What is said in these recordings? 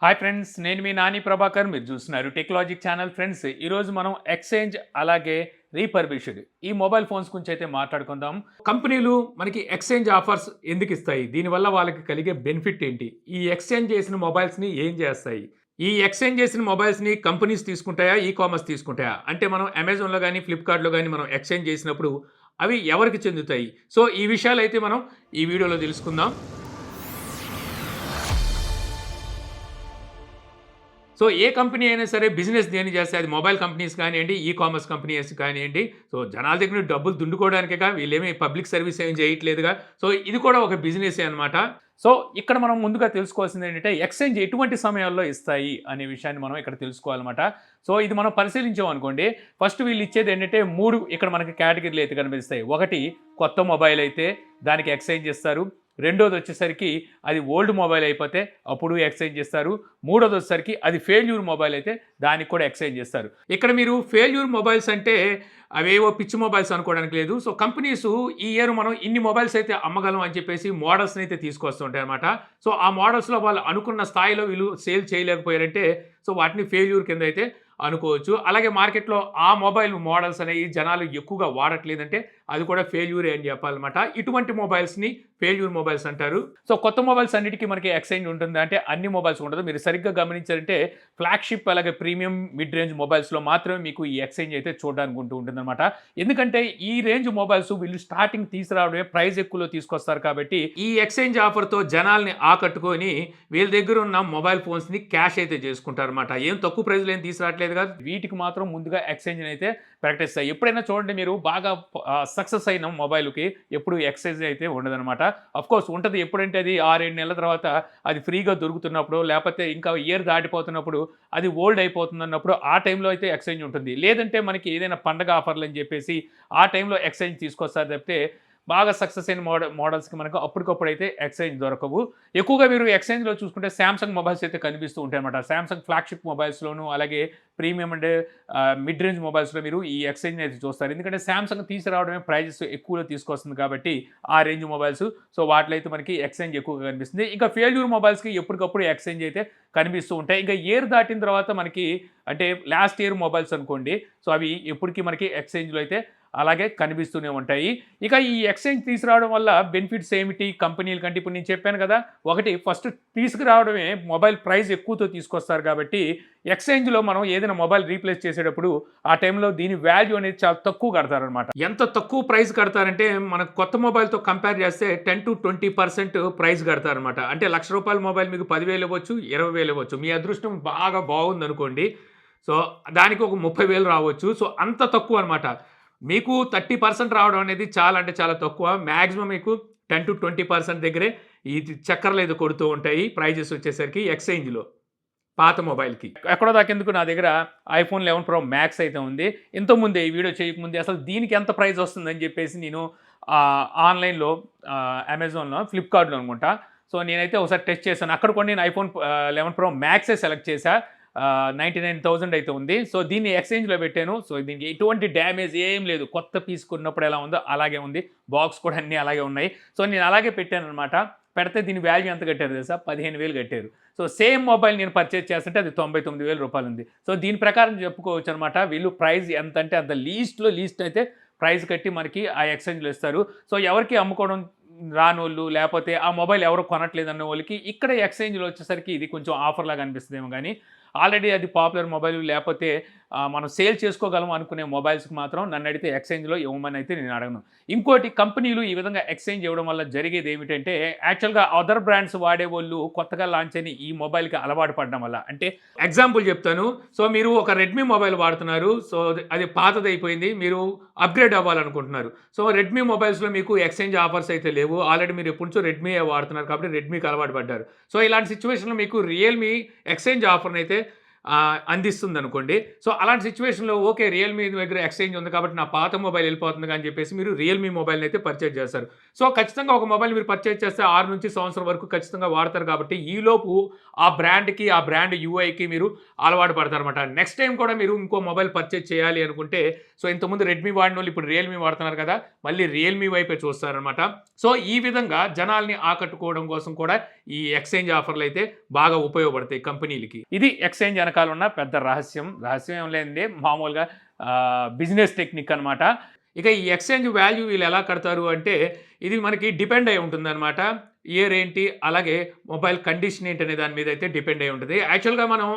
Hi friends, నేను మీ నాని ప్రభాకర్. మీరు చూస్తున్నారు టెక్నాలజిక్ ఛానల్. ఫ్రెండ్స్, ఈరోజు మనం ఎక్స్చేంజ్ అలాగే రీపర్బిష్డ్ ఈ మొబైల్ ఫోన్స్ గురించి అయితే మాట్లాడుకుందాం. కంపెనీలు మనకి ఎక్స్చేంజ్ ఆఫర్స్ ఎందుకు ఇస్తాయి? దీనివల్ల వాళ్ళకి కలిగే బెనిఫిట్ ఏంటి? ఈ ఎక్స్చేంజ్ చేసిన మొబైల్స్ని ఏం చేస్తాయి? ఈ ఎక్స్చేంజ్ చేసిన మొబైల్స్ని కంపెనీస్ తీసుకుంటాయా, ఈ కామర్స్ తీసుకుంటాయా? అంటే మనం అమెజాన్లో కానీ ఫ్లిప్కార్ట్లో కానీ మనం ఎక్స్చేంజ్ చేసినప్పుడు అవి ఎవరికి చెందుతాయి? సో ఈ విషయాలు అయితే మనం ఈ వీడియోలో తెలుసుకుందాం. సో ఏ కంపెనీ అయినా సరే బిజినెస్ దేని చేస్తే అది మొబైల్ కంపెనీస్ కానివ్వండి, ఈ కామర్స్ కంపెనీస్ కానివ్వండి. సో జనాల దగ్గర నుండి డబ్బులు దుండుకోవడానికేగా, వీళ్ళేమి పబ్లిక్ సర్వీస్ ఏం చేయట్లేదుగా. సో ఇది కూడా ఒక బిజినెసే అనమాట. సో ఇక్కడ మనం ముందుగా తెలుసుకోవాల్సింది ఏంటంటే ఎక్స్చేంజ్ ఎటువంటి సమయాల్లో ఇస్తాయి అనే విషయాన్ని మనం ఇక్కడ తెలుసుకోవాలన్నమాట. సో ఇది మనం పరిశీలించామనుకోండి, ఫస్ట్ వీళ్ళు ఇచ్చేది ఏంటంటే 3 ఇక్కడ మనకి కేటగిరీలు అయితే కనిపిస్తాయి. ఒకటి, కొత్త మొబైల్ అయితే దానికి ఎక్స్చేంజ్ ఇస్తారు. రెండోది వచ్చేసరికి అది ఓల్డ్ మొబైల్ అయిపోతే అప్పుడు ఎక్స్చేంజ్ చేస్తారు. మూడోది వచ్చేసరికి అది ఫెయిల్యూర్ మొబైల్ అయితే దానికి కూడా ఎక్స్చేంజ్ చేస్తారు. ఇక్కడ మీరు ఫెయిల్యూర్ మొబైల్స్ అంటే అవేవో పిచ్చి మొబైల్స్ అనుకోవడానికి లేదు. సో కంపెనీస్ ఈ ఇయర్ మనం ఇన్ని మొబైల్స్ అయితే అమ్మగలం అని చెప్పేసి మోడల్స్ని అయితే తీసుకొస్తుంటాయి అనమాట. సో ఆ మోడల్స్లో వాళ్ళు అనుకున్న స్థాయిలో వీళ్ళు సేల్ చేయలేకపోయారంటే సో వాటిని ఫెయిల్యూర్ కింద అయితే అనుకోవచ్చు. అలాగే మార్కెట్లో ఆ మొబైల్ మోడల్స్ అనేవి జనాలు ఎక్కువగా వాడట్లేదంటే అది కూడా ఫెయిల్యూరే అని చెప్పాలన్నమాట. ఇటువంటి మొబైల్స్ని ఫెయిల్యూర్ మొబైల్స్ అంటారు. సో కొత్త మొబైల్స్ అన్నిటికీ మనకి ఎక్స్చేంజ్ ఉంటుంది అంటే అన్ని మొబైల్స్ ఉండదు. మీరు సరిగ్గా గమనించారంటే ఫ్లాగ్షిప్ అలాగే ప్రీమియం మిడ్ రేంజ్ మొబైల్స్లో మాత్రమే మీకు ఈ ఎక్స్చేంజ్ అయితే చూడడానికి ఉంటుందన్నమాట. ఎందుకంటే ఈ రేంజ్ మొబైల్స్ వీళ్ళు స్టార్టింగ్ తీసుకురావడమే ప్రైస్ ఎక్కువలో తీసుకొస్తారు కాబట్టి ఈ ఎక్స్చేంజ్ ఆఫర్తో జనాల్ని ఆకట్టుకొని వీళ్ళ దగ్గర ఉన్న మొబైల్ ఫోన్స్ని క్యాష్ అయితే చేసుకుంటారన్నమాట. ఏం తక్కువ ప్రైస్లో ఏం తీసుకురావట్లేదు కాదు, వీటికి మాత్రం ముందుగా ఎక్స్చేంజ్ అయితే ప్రకటిస్తాయి. ఎప్పుడైనా చూడండి, మీరు బాగా సక్సెస్ అయిన మొబైల్కి ఎప్పుడు ఎక్స్చేంజ్ అయితే ఉండదన్నమాట. అఫ్కోర్స్ ఉంటుంది, ఎప్పుడంటే అది 6-7 నెలల తర్వాత అది ఫ్రీగా దొరుకుతున్నప్పుడు, లేకపోతే ఇంకా ఇయర్ దాటిపోతున్నప్పుడు, అది ఓల్డ్ అయిపోతుంది అన్నప్పుడు ఆ టైంలో అయితే ఎక్స్చేంజ్ ఉంటుంది. లేదంటే మనకి ఏదైనా పండగ ఆఫర్లు అని చెప్పేసి ఆ టైంలో ఎక్స్చేంజ్ తీసుకొస్తారు తప్పితే బాగా సక్సెస్ అయిన మోడల్స్కి మనకు అప్పటికప్పుడు అయితే ఎక్స్చేంజ్ దొరకవు. ఎక్కువగా మీరు ఎక్స్చేంజ్లో చూసుకుంటే శాంసంగ్ మొబైల్స్ అయితే కనిపిస్తూ ఉంటాయి అనమాట. శాంసంగ్ ఫ్లాగ్షిప్ మొబైల్స్లోను అలాగే ప్రీమియం అంటే మిడ్ రేంజ్ మొబైల్స్లో మీరు ఈ ఎక్స్చేంజ్ అయితే చూస్తారు. ఎందుకంటే శాంసంగ్ తీసుకురావడమే ప్రైజెస్ ఎక్కువలో తీసుకొస్తుంది కాబట్టి ఆ రేంజ్ మొబైల్స్. సో వాటిలో అయితే మనకి ఎక్స్చేంజ్ ఎక్కువగా కనిపిస్తుంది. ఇంకా ఫెయిల్యూర్ మొబైల్స్కి ఎప్పటికప్పుడు ఎక్స్చేంజ్ అయితే కనిపిస్తూ ఉంటాయి. ఇంకా ఇయర్ దాటిన తర్వాత మనకి అంటే లాస్ట్ ఇయర్ మొబైల్స్ అనుకోండి, సో అవి ఎప్పటికీ మనకి ఎక్స్చేంజ్లో అయితే అలాగే కనిపిస్తూనే ఉంటాయి. ఇక ఈ ఎక్స్చేంజ్ తీసుకురావడం వల్ల బెనిఫిట్స్ ఏమిటి కంపెనీల కంటే? ఇప్పుడు నేను చెప్పాను కదా, ఒకటి ఫస్ట్ తీసుకురావడమే మొబైల్ ప్రైస్ ఎక్కువతో తీసుకొస్తారు కాబట్టి ఎక్స్చేంజ్లో మనం ఏదైనా మొబైల్ రీప్లేస్ చేసేటప్పుడు ఆ టైంలో దీని వాల్యూ అనేది చాలా తక్కువ కడతారనమాట. ఎంత తక్కువ ప్రైస్ కడతారంటే మనకు కొత్త మొబైల్తో కంపేర్ చేస్తే 10-20% ప్రైస్ కడతారనమాట. అంటే ₹1,00,000 మొబైల్ మీకు 10,000 ఇవ్వచ్చు, 20,000 ఇవ్వచ్చు. మీ అదృష్టం బాగా బాగుందనుకోండి, సో దానికి ఒక 30,000 రావచ్చు. సో అంత తక్కువ అనమాట. మీకు 30% రావడం అనేది చాలా అంటే చాలా తక్కువ. మ్యాక్సిమం మీకు 10-20% దగ్గరే ఇది చక్కర్లు అయితే కొడుతూ ఉంటాయి ప్రైజెస్ వచ్చేసరికి ఎక్స్చేంజ్లో పాత మొబైల్కి. ఎక్కడో దాకెందుకు, నా దగ్గర iPhone 11 Pro Max అయితే ఉంది. ఇంతకుముందే ఈ వీడియో చేయకముందే అసలు దీనికి ఎంత ప్రైస్ వస్తుందని చెప్పేసి నేను ఆన్లైన్లో అమెజాన్లో ఫ్లిప్కార్ట్లో అనుకుంటా. సో నేనైతే ఒకసారి టెస్ట్ చేశాను. అక్కడ కూడా నేను iPhone 11 Pro Maxే సెలెక్ట్ చేశా. 99,000 అయితే ఉంది. సో దీన్ని ఎక్స్చేంజ్లో పెట్టాను. సో దీనికి ఎటువంటి డ్యామేజ్ ఏం లేదు. కొత్త పీస్ కొన్నప్పుడు ఎలా ఉందో అలాగే ఉంది. బాక్స్ కూడా అన్నీ అలాగే ఉన్నాయి. సో నేను అలాగే పెట్టాను అనమాట. పెడితే దీని వాల్యూ ఎంత కట్టారు తెలుసా? 15,000 కట్టారు. సో సేమ్ మొబైల్ నేను పర్చేజ్ చేస్తుంటే అది ₹99,000 ఉంది. సో దీని ప్రకారం చెప్పుకోవచ్చు అనమాట, వీళ్ళు ప్రైస్ ఎంత అంటే అంత లీస్ట్ అయితే ప్రైస్ కట్టి మనకి ఆ ఎక్స్చేంజ్లో ఇస్తారు. సో ఎవరికి అమ్ముకోవడం రానోళ్ళు, లేకపోతే ఆ మొబైల్ ఎవరు కొనట్లేదన్న వాళ్ళకి ఇక్కడ ఎక్స్చేంజ్లో వచ్చేసరికి ఇది కొంచెం ఆఫర్ లాగా అనిపిస్తుందేమో కానీ ఆల్రెడీ అది పాపులర్ మొబైల్, లేకపోతే మనం సేల్ చేసుకోగలం అనుకునే మొబైల్స్కి మాత్రం నన్ను అడిగితే ఎక్స్చేంజ్లో ఇవ్వమని అయితే నేను అడగను. ఇంకోటి, కంపెనీలు ఈ విధంగా ఎక్స్చేంజ్ ఇవ్వడం వల్ల జరిగేది ఏమిటంటే యాక్చువల్గా అదర్ బ్రాండ్స్ వాడేవాళ్ళు కొత్తగా లాంచ్ అయిన ఈ మొబైల్కి అలవాటు పడడం వల్ల, అంటే ఎగ్జాంపుల్ చెప్తాను. సో మీరు ఒక రెడ్మీ మొబైల్ వాడుతున్నారు. సో అది పాతదైపోయింది, మీరు అప్గ్రేడ్ అవ్వాలనుకుంటున్నారు. సో రెడ్మీ మొబైల్స్లో మీకు ఎక్స్చేంజ్ ఆఫర్స్ అయితే లేవు. ఆల్రెడీ మీరు ఎప్పటి నుంచో రెడ్మీ వాడుతున్నారు కాబట్టి రెడ్మీకి అలవాటు పడ్డారు. సో ఇలాంటి సిచ్యువేషన్లో మీకు రియల్మీ ఎక్స్చేంజ్ ఆఫర్ని అయితే అందిస్తుందనుకోండి. సో, అలాంటి సిట్యుయేషన్‌లో ఓకే. రియల్‌మీ దగ్గర ఎక్స్‌చేంజ్ ఉంది కాబట్టి నా పాత మొబైల్ ఎళ్ళిపోతుందిగా అని చెప్పేసి మీరు రియల్‌మీ మొబైల్‌నైతే పర్చేజ్ చేస్తారు. సో, ఖచ్చితంగా ఒక మొబైల్ మీరు పర్చేజ్ చేస్తే 6 నుంచి సంవత్సరం వరకు ఖచ్చితంగా వాడతారు కాబట్టి ఈలోపు ఆ బ్రాండ్‌కి, ఆ బ్రాండ్ యూఐకి మీరు అలవాటు పడతారనమాట. నెక్స్ట్ టైమ్ కూడా మీరు ఇంకో మొబైల్ పర్చేజ్ చేయాలి అనుకుంటే సో, ఇంతకుముందు రెడ్మీ వాడినోళ్ళు ఇప్పుడు రియల్‌మీ వాడుతున్నారు కదా! మళ్ళీ రియల్‌మీ వైపే చూస్తారనమాట. సో, ఈ విధంగా జనాల్ని ఆకట్టుకోవడం కోసం కూడా ఈ ఎక్స్‌చేంజ్ ఆఫర్‌లయితే బాగా ఉపయోగపడతాయి కంపెనీలకి. ఇది ఎక్స్‌చేంజ్ వెనకాలున్న పెద్ద రహస్యం. రహస్యం ఏం లేనిదే మామూలుగా బిజినెస్ టెక్నిక్ అనమాట. ఇక ఈ ఎక్స్‌చేంజ్ వాల్యూ వీళ్ళు ఎలా కడతారు అంటే, ఇది మనకి డిపెండ్ అయ్యి ఉంటుందనమాట. ఇయర్ ఏంటి, అలాగే మొబైల్ కండిషన్ ఏంటి అనే దాని మీద అయితే డిపెండ్ అయ్యి ఉంటది. యాక్చువల్‌గా మనం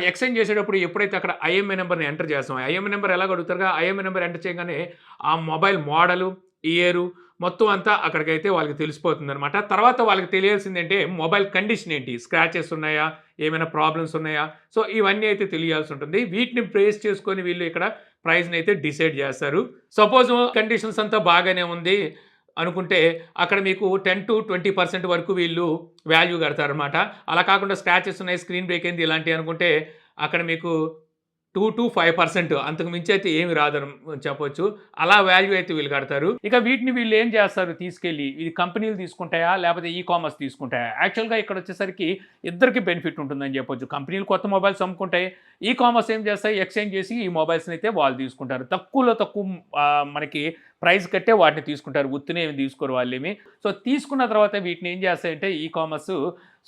ఎక్స్‌చేంజ్ చేసేటప్పుడు ఎప్పుడైతే అక్కడ ఐఎంఐ నంబర్‌ని ఎంటర్ చేస్తామో, ఐఎంఐ నంబర్ ఎలాగో అడుగుతారుగా, ఐఎంఐ నంబర్ ఎంటర్ చేయగానే ఆ మొబైల్ మోడలు, ఇయరు మొత్తం అంతా అక్కడికైతే వాళ్ళకి తెలిసిపోతుందనమాట. తర్వాత వాళ్ళకి తెలియాల్సిందేంటే మొబైల్ కండిషన్ ఏంటి, స్క్రాచెస్ ఉన్నాయా, ఏమైనా ప్రాబ్లమ్స్ ఉన్నాయా, సో ఇవన్నీ అయితే తెలియాల్సి ఉంటుంది. వీటిని బేస్ చేసుకొని వీళ్ళు ఇక్కడ ప్రైస్‌నైతే డిసైడ్ చేస్తారు. సపోజ్ కండిషన్స్ అంతా బాగానే ఉంది అనుకుంటే అక్కడ మీకు 10-20% వరకు వీళ్ళు వాల్యూ కడతారనమాట. అలా కాకుండా స్క్రాచెస్ ఉన్నాయి, స్క్రీన్ బ్రేక్ అయింది ఇలాంటివి అనుకుంటే అక్కడ మీకు 2-5% అంతకు మించి అయితే ఏమి రాదని చెప్పొచ్చు. అలా వాల్యూ అయితే వీళ్ళు కడతారు. ఇక వీటిని వీళ్ళు ఏం చేస్తారు తీసుకెళ్ళి, ఇది కంపెనీలు తీసుకుంటాయా? లేకపోతే ఈ కామర్స్ తీసుకుంటాయా? యాక్చువల్‌గా ఇక్కడొచ్చేసరికి ఇద్దరికీ బెనిఫిట్ ఉంటుందని చెప్పొచ్చు. కంపెనీలు కొత్త మొబైల్స్ అమ్ముకుంటాయి. ఈ కామర్స్ ఏం చేస్తాయి, ఎక్స్‌చేంజ్ చేసి ఈ మొబైల్స్‌ని అయితే వాళ్ళు తీసుకుంటారు. తక్కువలో తక్కువ మనకి ప్రైస్ కట్టే వాటిని తీసుకుంటారు. ఉత్తినే ఏమి తీసుకోరు వాళ్ళేమి. సో, తీసుకున్న తర్వాత వీటిని ఏం చేస్తాయంటే ఈ కామర్సు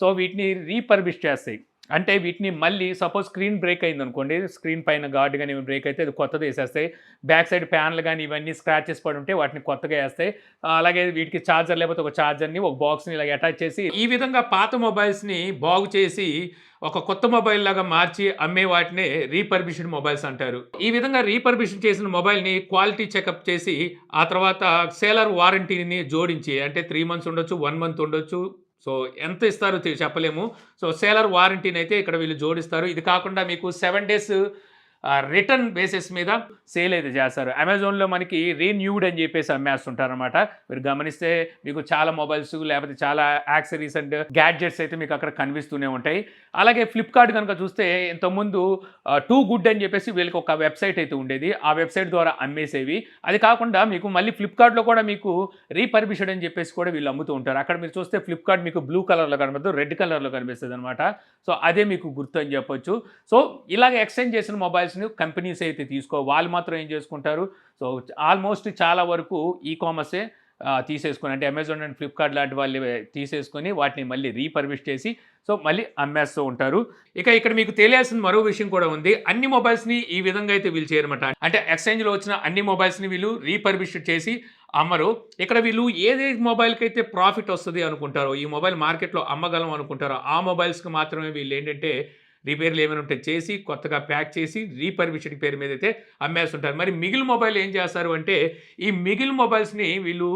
సో, వీటిని రీపర్బిష్ చేస్తాయి. అంటే వీటిని మళ్ళీ సపోజ్ స్క్రీన్ బ్రేక్ అయిందనుకోండి, స్క్రీన్ పైన గార్డ్ గాని బ్రేక్ అయితే అది కొత్తది ఏసేస్తాయి. బ్యాక్ సైడ్ ప్యానెల్ గాని ఇవన్నీ స్క్రాచెస్ పడి ఉంటే వాటిని కొత్తగా ఏస్తాయి. అలాగే వీటికి చార్జర్ లేకపోతే ఒక చార్జర్‌ని, ఒక బాక్స్‌ని ఇలా అటాచ్ చేసి ఈ విధంగా పాత మొబైల్స్‌ని బాగు చేసి ఒక కొత్త మొబైల్ లాగా మార్చి అమ్మే వాటినే రీపర్బిష్డ్ మొబైల్స్ అంటారు. ఈ విధంగా రీపర్బిష్డ్ చేసిన మొబైల్‌ని క్వాలిటీ చెకప్ చేసి ఆ తర్వాత సేలర్ వారంటీని జోడించి అంటే 3 మంత్స్ ఉండొచ్చు, 1 మంత్ ఉండొచ్చు. సో, ఎంత ఇస్తారో చెప్పలేము. సో, సేలర్ వారంటీనైతే ఇక్కడ వీళ్ళు జోడిస్తారు. ఇది కాకుండా మీకు 7 డేస్ రిటర్న్ బేసిస్ మీద సేల్ అయితే చేస్తారు. అమెజాన్‌లో మనకి రీన్యూడ్ అని చెప్పేసి అమ్మేస్తుంటారనమాట. మీరు గమనిస్తే మీకు చాలా మొబైల్స్ లేకపోతే చాలా యాక్సెసరీస్ అండ్ గ్యాడ్జెట్స్ అయితే మీకు అక్కడ కనిపిస్తూనే ఉంటాయి. అలాగే ఫ్లిప్‌కార్ట్ గనుక చూస్తే ఇంతకుముందు టూ గుడ్ అని చెప్పేసి వీళ్ళకి ఒక వెబ్‌సైట్ అయితే ఉండేది. ఆ వెబ్‌సైట్ ద్వారా అమ్మేసేవి. అది కాకుండా మీకు మళ్ళీ ఫ్లిప్‌కార్ట్‌లో కూడా మీకు రీపర్బిష్డ్ అని చెప్పేసి కూడా వీళ్ళు అమ్ముతూ ఉంటారు. అక్కడ మీరు చూస్తే ఫ్లిప్‌కార్ట్ మీకు బ్లూ కలర్‌లో కనపడదు, రెడ్ కలర్‌లో కనిపిస్తదనమాట. సో, అదే మీకు గుర్తు అని చెప్పొచ్చు. సో, ఇలాగ ఎక్స్‌చేంజ్ చేసిన మొబైల్స్‌ని కంపెనీస్ అయితే వాళ్ళు మాత్రం ఏం చేసుకుంటారు, సో ఆల్మోస్ట్ చాలా వరకు ఈ కామర్సే తీసేసుకొని అంటే అమెజాన్ అండ్ ఫ్లిప్‌కార్ట్ లాంటి వాళ్ళు తీసేసుకొని వాటిని మళ్ళీ రీపర్బిష్ చేసి సో మళ్ళీ అమ్మేస్తూ ఉంటారు. ఇక ఇక్కడ మీకు తెలియాల్సిన మరో విషయం కూడా ఉంది. అన్ని మొబైల్స్‌ని ఈ విధంగా అయితే వీళ్ళు చేయరన్నమాట. అంటే ఎక్స్‌చేంజ్‌లో వచ్చిన అన్ని మొబైల్స్‌ని వీళ్ళు రీపర్బిష్డ్ చేసి అమ్మరు. ఇక్కడ వీళ్ళు ఏదే మొబైల్‌కైతే ప్రాఫిట్ వస్తది అనుకుంటారో, ఈ మొబైల్ మార్కెట్‌లో అమ్మగలం అనుకుంటారో, ఆ మొబైల్స్‌కి మాత్రమే వీళ్ళేంటంటే రిపేర్లు ఏమైనా ఉంటే చేసి, కొత్తగా ప్యాక్ చేసి, రీపర్బిష్డ్ పేరు మీద అయితే అమ్మేస్తుంటారు. మరి మిగిలిన మొబైల్ ఏం చేస్తారు అంటే, ఈ మిగిలిన మొబైల్స్‌ని వీళ్ళు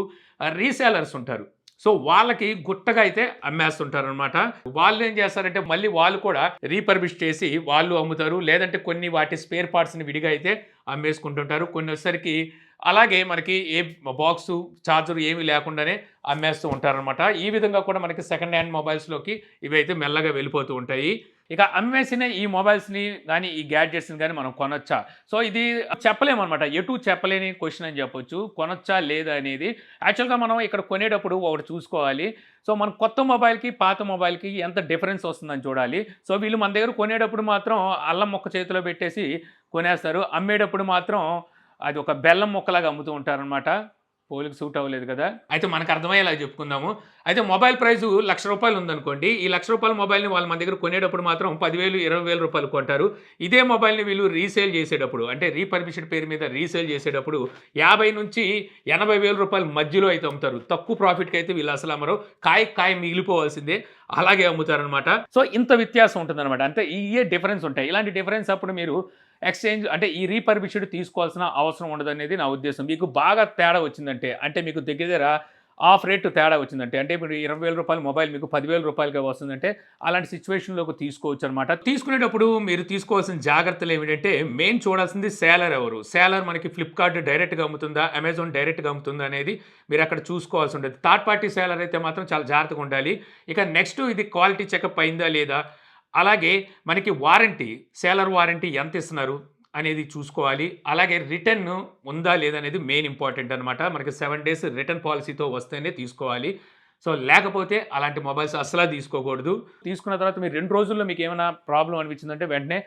రీసేలర్స్ ఉంటారు. సో, వాళ్ళకి గుట్టగా అయితే అమ్మేస్తుంటారనమాట. వాళ్ళేం చేస్తారంటే, మళ్ళీ వాళ్ళు కూడా రీపర్బిష్ చేసి వాళ్ళు అమ్ముతారు. లేదంటే కొన్ని వాటి స్పేర్ పార్ట్స్‌ని విడిగా అయితే అమ్మేసుకుంటుంటారు. కొన్నొచ్చేసరికి అలాగే మనకి ఏ బాక్సు, చార్జర్ ఏమి లేకుండానే అమ్మేస్తూ ఉంటారనమాట. ఈ విధంగా కూడా మనకి సెకండ్ హ్యాండ్ మొబైల్స్‌లోకి ఇవైతే మెల్లగా వెళ్ళిపోతూ ఉంటాయి. ఇక అమ్మేసిన ఈ మొబైల్స్‌ని గానీ, ఈ గ్యాడ్జెట్స్‌ని గానీ మనం కొనొచ్చా? సో, ఇది చెప్పలేమనమాట. ఎటూ చెప్పలేని క్వెషన్ అని చెప్పొచ్చు. కొనొచ్చా? లేదా? అనేది. యాక్చువల్‌గా మనం ఇక్కడ కొనేటప్పుడు ఒకటి చూసుకోవాలి. సో, మన కొత్త మొబైల్‌కి, పాత మొబైల్‌కి ఎంత డిఫరెన్స్ వస్తుందని చూడాలి. సో, వీళ్ళు మన దగ్గర కొనేటప్పుడు మాత్రం అల్లం ముక్క చేతిలో పెట్టేసి కొనేస్తారు. అమ్మేటప్పుడు మాత్రం అది ఒక బెల్లం ముక్కలాగా అమ్ముతూ ఉంటారనమాట. పోలిక సూట్ అవ్వలేదు కదా! అయితే మనకు అర్థమయ్యేలాగా చెప్పుకుందాము. అయితే మొబైల్ ప్రైసు రూ. 1,00,000 ఉందనుకోండి. ఈ రూ. 1,00,000 మొబైల్‌ని వాళ్ళు మన దగ్గర కొనేటప్పుడు మాత్రం 10,000, 20,000 కొంటారు. ఇదే మొబైల్‌ని వీళ్ళు రీసేల్ చేసేటప్పుడు అంటే రీపర్బిష్డ్ పేరు మీద రీసేల్ చేసేటప్పుడు 50,000-80,000 మధ్యలో అయితే అమ్ముతారు. తక్కువ ప్రాఫిట్‌కి అయితే వీళ్ళు అసలు అమ్మరు. కాయ మిగిలిపోవాల్సిందే. అలాగే అమ్ముతారనమాట. సో, ఇంత వ్యత్యాసం ఉంటుందనమాట. అంటే ఇయే డిఫరెన్స్ ఉంటాయి. ఇలాంటి డిఫరెన్స్ అప్పుడు మీరు ఎక్స్‌చేంజ్ అంటే ఈ రీపర్బిష్డ్ తీసుకోవాల్సిన అవసరం ఉండదనేది నా ఉద్దేశం. మీకు బాగా తేడా వచ్చిందంటే, అంటే మీకు దగ్గర దగ్గర హాఫ్ రేట్ తేడా వచ్చిందంటే, అంటే ఇప్పుడు రూ. 20,000 మొబైల్ మీకు రూ. 10,000గా వస్తుందంటే, అలాంటి సిట్యుయేషన్‌లోకి తీసుకోవచ్చనమాట. తీసుకునేటప్పుడు మీరు తీసుకోవాల్సిన జాగ్రత్తలేమిటంటే, మెయిన్ చూడాల్సింది సేలర్ ఎవరు? సేలర్ మనకి ఫ్లిప్‌కార్ట్ డైరెక్ట్‌గా అమ్ముతుందా? అమెజాన్ డైరెక్ట్‌గా అమ్ముతుందా? అనేది మీరక్కడ చూసుకోవాల్సి ఉంటది. థర్డ్ పార్టీ సేలర్ అయితే మాత్రం చాలా జాగ్రత్తగా ఉండాలి. ఇక నెక్స్ట్ ఇది క్వాలిటీ చెకప్ అయిందా లేదా? అలాగే మనకి వారంటీ, సేలర్ వారంటీ ఎంత ఇస్తున్నారు అనేది చూసుకోవాలి. అలాగే రిటర్న్ ఉందా లేదనేది మెయిన్ ఇంపార్టెంట్ అనమాట. మనకి 7 డేస్ రిటర్న్ పాలిసీతో వస్తేనే తీసుకోవాలి. సో, లేకపోతే అలాంటి మొబైల్స్ అస్సల తీసుకోకూడదు. తీసుకున్న తర్వాత మీరు 2 రోజుల్లో మీకేమైనా ప్రాబ్లమ్ అనిపించిందంటే వెంటనే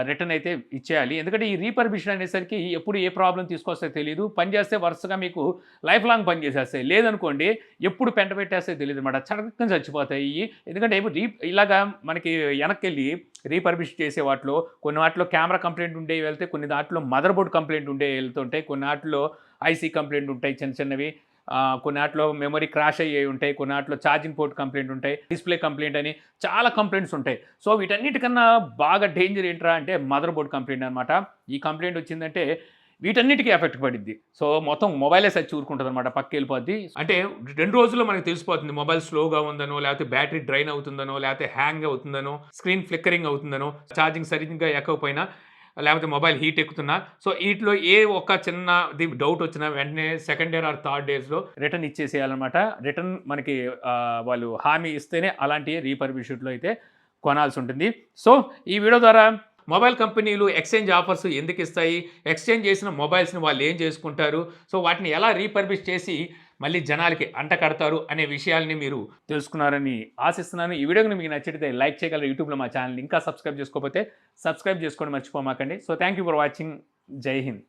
రిటర్న్ అయితే ఇచ్చేయాలి. ఎందుకంటే ఈ రీపర్బిష్డ్ అనేసరికి ఎప్పుడు ఏ ప్రాబ్లమ్ తీసుకొస్తాయో తెలీదు. పని చేస్తే వరుసగా మీకు లైఫ్ లాంగ్ పని చేసేస్తాయి. లేదనుకోండి ఎప్పుడు పెంట పెట్టేస్తాయో తెలీదనమాట. చటక్కన చచ్చిపోతాయి ఇయి. ఎందుకంటే ఇలాగా మనకి వెనక్కెళ్ళి రీపర్బిష్ చేసే వాటిలో కొన్ని వాటిలో కెమెరా కంప్లెయింట్ ఉండేవి వెళ్తే, కొన్ని దాంట్లో మదర్ బోర్డ్ కంప్లెయింట్ ఉండేవి వెళ్తుంటాయి. కొన్ని ఆటిల్లో ఐసీ కంప్లెయింట్ ఉంటాయి చిన్న చిన్నవి. కొన్ని ఆటిలో మెమరీ క్రాష్ అయ్యేవి ఉంటాయి. కొన్ని ఆటిలో ఛార్జింగ్ పోర్ట్ కంప్లెయింట్ ఉంటాయి. డిస్‌ప్లే కంప్లెయింట్ అని చాలా కంప్లెయింట్స్ ఉంటాయి. సో, వీటన్నిటికన్నా బాగా డేంజర్ ఏంట్రా అంటే మదర్ బోర్డ్ కంప్లెయింట్ అనమాట. ఈ కంప్లెయింట్ వచ్చిందంటే వీటన్నిటికి ఎఫెక్ట్ పడిద్ది. సో, మొత్తం మొబైలే సచ్చి ఊరుకుంటదనమాట. పక్కకెళ్ళిపోద్ది. అంటే 2 రోజుల్లో మనకు తెలిసిపోతుంది. మొబైల్ స్లోగా ఉందనో, లేకపోతే బ్యాటరీ డ్రైన్ అవుతుందనో, లేకపోతే హ్యాంగ్ అవుతుందనో, స్క్రీన్ ఫ్లిక్కరింగ్ అవుతుందనో, ఛార్జింగ్ సరిగ్గా ఎక్కకపోయినా, లేకపోతే మొబైల్ హీట్ ఎక్కుతున్నా. సో, ఈటిలో ఏ ఒక్క చిన్నది డౌట్ వచ్చినా వెంటనే సెకండ్ డే ఆర్ థర్డ్ డేస్‌లో రిటర్న్ ఇచ్చేసేయాలనమాట. రిటర్న్ మనకి వాళ్ళు హామీ ఇస్తేనే అలాంటి రీపర్బిష్డ్‌లో అయితే కొనాల్సుంటుంది. సో, ఈ వీడియో ద్వారా మొబైల్ కంపెనీలు ఎక్స్‌చేంజ్ ఆఫర్స్ ఎందుకిస్తాయి? ఎక్స్‌చేంజ్ చేసిన మొబైల్స్‌ని వాళ్ళేం చేసుకుంటారు? సో, వాటిని ఎలా రీపర్బిష్ చేసి మళ్ళీ జనాలకి అంటకడతారు అనే విషయాల్ని మీరు తెలుసుకున్నారని ఆశిస్తున్నాను. ఈ వీడియో గనుక మీకు నచ్చితే లైక్ చేయగలరు. యూట్యూబ్‌లో మా ఛానెల్‌ని ఇంకా సబ్స్క్రైబ్ చేసుకోకపోతే సబ్స్క్రైబ్ చేసుకోవడం మర్చిపోమాకండి. So, thank you for watching. జై హింద్.